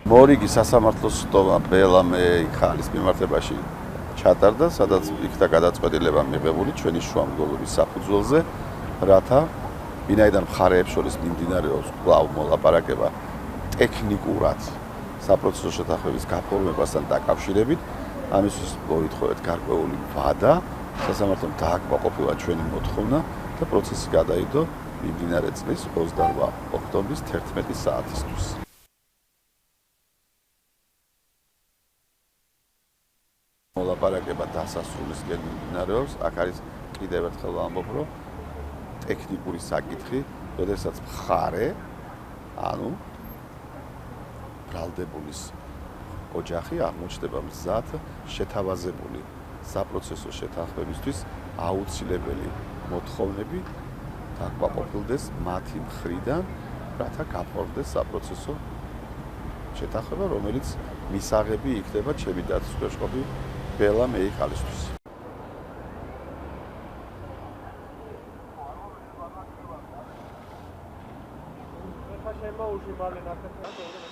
მორიგი სასამართლოს სტომა ბელამე ხალის მიმართებაში ჩატარდა, სადაც იქნა გადაწყვეტილება მიღებული ჩვენი შუამდგომლობის საფუძველზე, რათა ვინაიდან მხარეებს შორის მიმდინარეობს კვლავ მოლაპარაკება ტექნიკურად საპროცესო შეთანხმების გაფორმებასთან დაკავშირებით, ამისთვის მოითხოვეთ გარკვეული ვადა, სასამართლომ დააკმაყოფილა ჩვენი მოთხოვნა და პროცესი გადაიდო მიმდინარე წლის 28 ოქტომბრის 11 საათისთვის. მოლაპარაკება დასასრულისკენ მიმდინარეობს, აქ არის კიდევ ერთხელ ვამბობ, რომ ტექნიკური საკითხი, როდესაც მხარე, ანუ ბრალდებულის ოჯახი აღმოჩნდება მზად შეთავაზებული საპროცესო შეთანხმებისთვის აუცილებელი მოთხოვნები დაკმაყოფილდეს მათი მხრიდან, რათა გაფორმდეს საპროცესო შეთანხმება, რომელიც მისაღები იქნება ჩემი დაცვისქვეშყოფი ბელა მეიხალისთვის. Ეხა შემოუში მალე ნახეთ რა